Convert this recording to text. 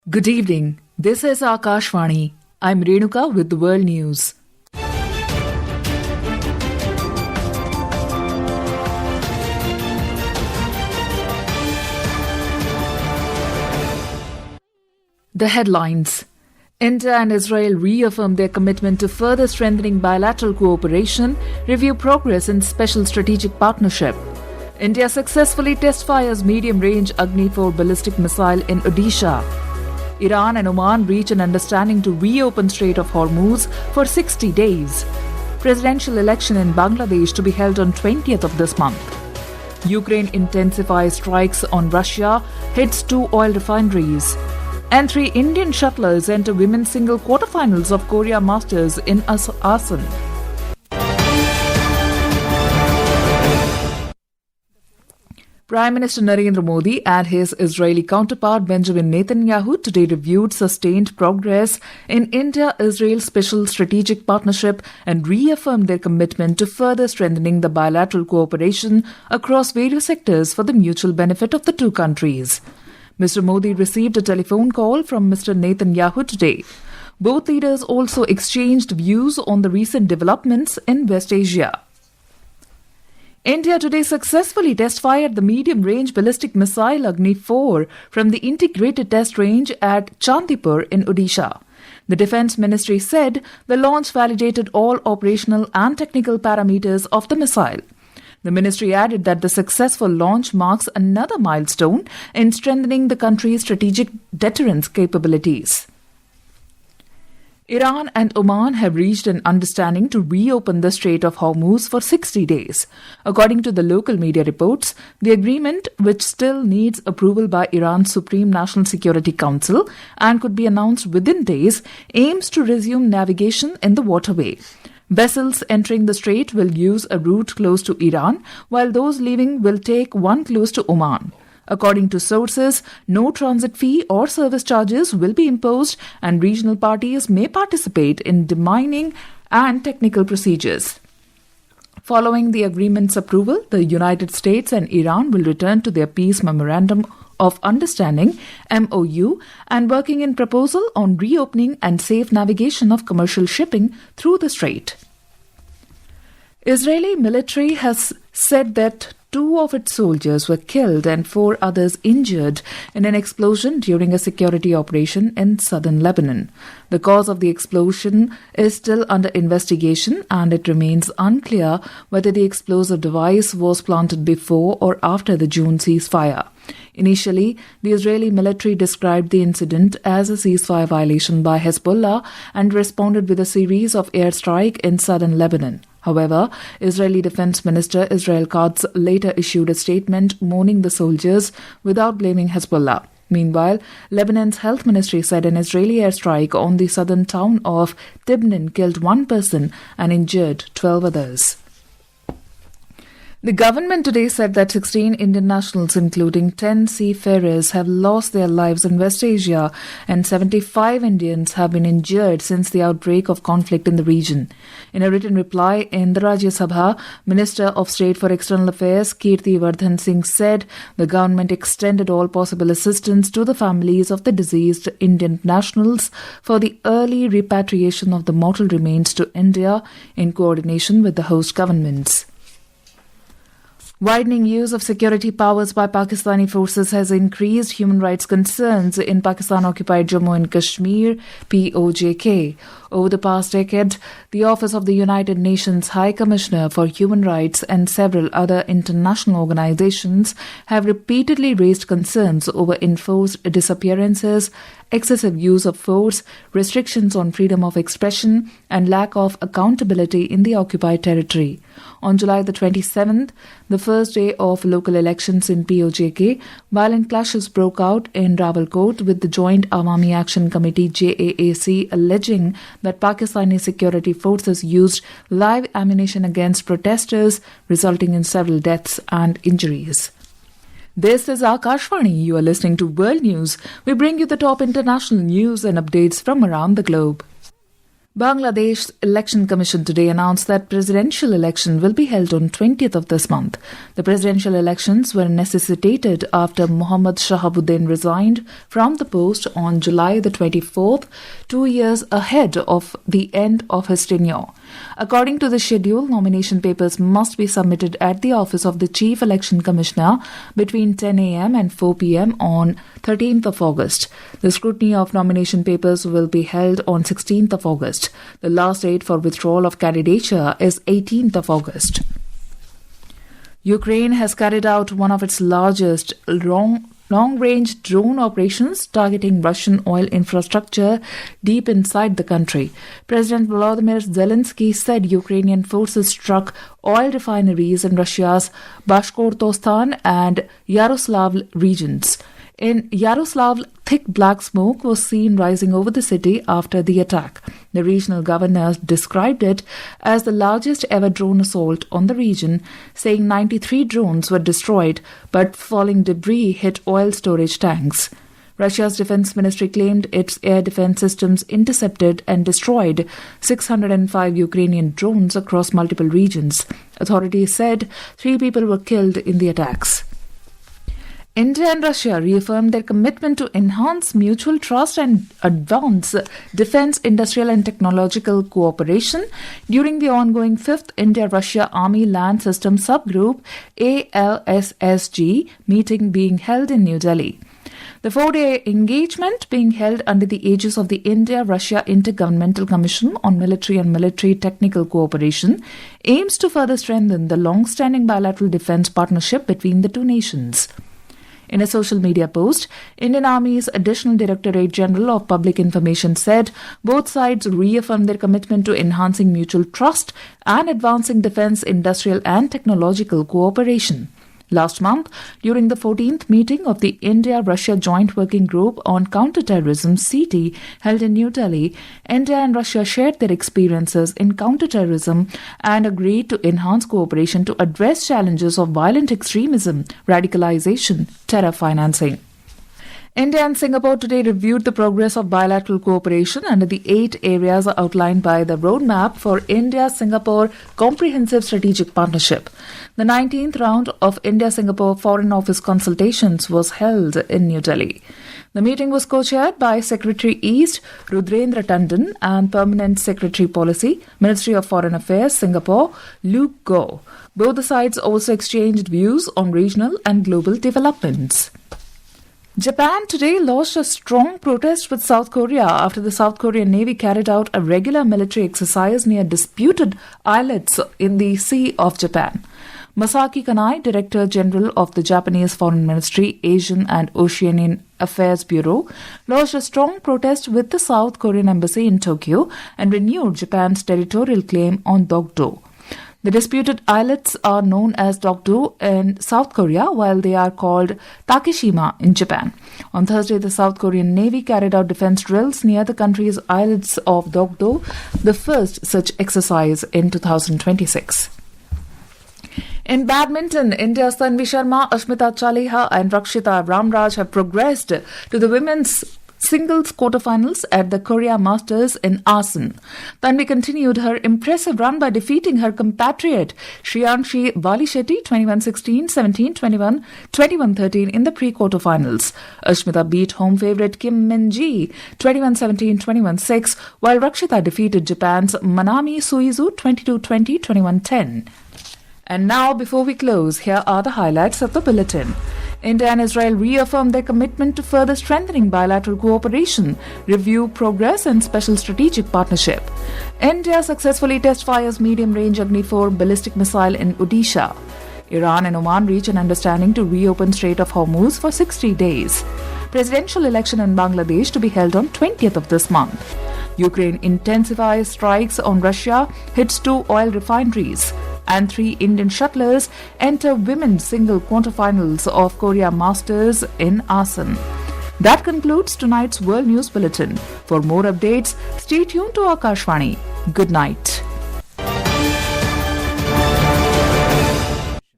Good evening. This is Akashvani. I'm Renuka with the world news. The headlines. India and Israel reaffirmed their commitment to further strengthening bilateral cooperation, review progress in special strategic partnership. India successfully test fires medium-range Agni-4 ballistic missile in Odisha. Iran and Oman reach an understanding to reopen Strait of Hormuz for 60 days. Presidential election in Bangladesh to be held on 20th of this month. Ukraine intensifies strikes on Russia, hits 2 oil refineries. And 3 Indian shuttlers enter women's single quarterfinals of Korea Masters in Asan. Prime Minister Narendra Modi and his Israeli counterpart Benjamin Netanyahu today reviewed sustained progress in India-Israel Special Strategic Partnership and reaffirmed their commitment to further strengthening the bilateral cooperation across various sectors for the mutual benefit of the two countries. Mr. Modi received a telephone call from Mr. Netanyahu today. Both leaders also exchanged views on the recent developments in West Asia. India today successfully test-fired the medium-range ballistic missile Agni-4 from the integrated test range at Chandipur in Odisha. The Defence Ministry said the launch validated all operational and technical parameters of the missile. The ministry added that the successful launch marks another milestone in strengthening the country's strategic deterrence capabilities. Iran and Oman have reached an understanding to reopen the Strait of Hormuz for 60 days. According to the local media reports, the agreement, which still needs approval by Iran's Supreme National Security Council and could be announced within days, aims to resume navigation in the waterway. Vessels entering the strait will use a route close to Iran, while those leaving will take one close to Oman. According to sources, no transit fee or service charges will be imposed and regional parties may participate in demining and technical procedures. Following the agreement's approval, the United States and Iran will return to their Peace Memorandum of Understanding MOU and working in proposal on reopening and safe navigation of commercial shipping through the strait. Israeli military has said that 2 of its soldiers were killed and 4 others injured in an explosion during a security operation in southern Lebanon. The cause of the explosion is still under investigation and it remains unclear whether the explosive device was planted before or after the June ceasefire. Initially, the Israeli military described the incident as a ceasefire violation by Hezbollah and responded with a series of airstrikes in southern Lebanon. However, Israeli Defense Minister Israel Katz later issued a statement mourning the soldiers without blaming Hezbollah. Meanwhile, Lebanon's health ministry said an Israeli airstrike on the southern town of Tibnin killed 1 person and injured 12 others. The government today said that 16 Indian nationals, including 10 seafarers, have lost their lives in West Asia and 75 Indians have been injured since the outbreak of conflict in the region. In a written reply in the Rajya Sabha, Minister of State for External Affairs Kirti Vardhan Singh said the government extended all possible assistance to the families of the deceased Indian nationals for the early repatriation of the mortal remains to India in coordination with the host governments. Widening use of security powers by Pakistani forces has increased human rights concerns in Pakistan-occupied Jammu and Kashmir, POJK. Over the past decade, the Office of the United Nations High Commissioner for Human Rights and several other international organizations have repeatedly raised concerns over enforced disappearances, excessive use of force, restrictions on freedom of expression, and lack of accountability in the occupied territory. On July the 27th, the first day of local elections in POJK, violent clashes broke out in Rawalkot with the Joint Awami Action Committee JAAC alleging that Pakistani security forces used live ammunition against protesters, resulting in several deaths and injuries. This is Akashvani. You are listening to World News. We bring you the top international news and updates from around the globe. Bangladesh Election Commission today announced that presidential election will be held on 20th of this month. The presidential elections were necessitated after Mohammad Shahabuddin resigned from the post on July the 24th, 2 years ahead of the end of his tenure. According to the schedule, nomination papers must be submitted at the office of the Chief Election Commissioner between 10 a.m. and 4 p.m. on 13th of August. The scrutiny of nomination papers will be held on 16th of August. The last date for withdrawal of candidature is 18th of August. Ukraine has carried out one of its largest long-range drone operations targeting Russian oil infrastructure deep inside the country. President Volodymyr Zelensky said Ukrainian forces struck oil refineries in Russia's Bashkortostan and Yaroslavl regions. In Yaroslavl, thick black smoke was seen rising over the city after the attack. The regional governor described it as the largest ever drone assault on the region, saying 93 drones were destroyed, but falling debris hit oil storage tanks. Russia's defense ministry claimed its air defense systems intercepted and destroyed 605 Ukrainian drones across multiple regions. Authorities said 3 people were killed in the attacks. India and Russia reaffirmed their commitment to enhance mutual trust and advance defense, industrial and technological cooperation during the ongoing 5th India-Russia Army Land System Subgroup ALSSG meeting being held in New Delhi. The 4-day engagement, being held under the aegis of the India-Russia Intergovernmental Commission on Military and Military Technical Cooperation, aims to further strengthen the long-standing bilateral defense partnership between the two nations. In a social media post, Indian Army's Additional Directorate General of Public Information said both sides reaffirmed their commitment to enhancing mutual trust and advancing defense, industrial and technological cooperation. Last month, during the 14th meeting of the India-Russia Joint Working Group on Counterterrorism (CT) held in New Delhi, India and Russia shared their experiences in counterterrorism and agreed to enhance cooperation to address challenges of violent extremism, radicalization, terror financing. India and Singapore today reviewed the progress of bilateral cooperation under the 8 areas outlined by the roadmap for India-Singapore Comprehensive Strategic Partnership. The 19th round of India-Singapore Foreign Office consultations was held in New Delhi. The meeting was co-chaired by Secretary East Rudrendra Tandon and Permanent Secretary Policy, Ministry of Foreign Affairs, Singapore, Luke Goh. Both the sides also exchanged views on regional and global developments. Japan today launched a strong protest with South Korea after the South Korean Navy carried out a regular military exercise near disputed islets in the Sea of Japan. Masaki Kanai, Director General of the Japanese Foreign Ministry, Asian and Oceanian Affairs Bureau, lodged a strong protest with the South Korean Embassy in Tokyo and renewed Japan's territorial claim on Dokdo. The disputed islets are known as Dokdo in South Korea, while they are called Takeshima in Japan. On Thursday, the South Korean Navy carried out defense drills near the country's islets of Dokdo, the first such exercise in 2026. In badminton, India's Tanvi Sharma, Ashmita Chaliha and Rakshita Ramraj have progressed to the women's singles quarterfinals at the Korea Masters in Asan. Tanvi continued her impressive run by defeating her compatriot Shriyanshi Valishetty 21-16, 17-21, 21-13 in the pre-quarterfinals. Ashmita beat home favourite Kim Min-ji 21-17, 21-6, while Rakshita defeated Japan's Manami Suizu 22-20, 21-10. And now, before we close, here are the highlights of the bulletin. India and Israel reaffirmed their commitment to further strengthening bilateral cooperation, review progress and special strategic partnership. India successfully test fires medium-range Agni-4 ballistic missile in Odisha. Iran and Oman reach an understanding to reopen Strait of Hormuz for 60 days. Presidential election in Bangladesh to be held on 20th of this month. Ukraine intensifies strikes on Russia, hits 2 oil refineries. And 3 Indian shuttlers enter women's single quarterfinals of Korea Masters in Asan. That concludes tonight's World News Bulletin. For more updates, stay tuned to Akashvani. Good night.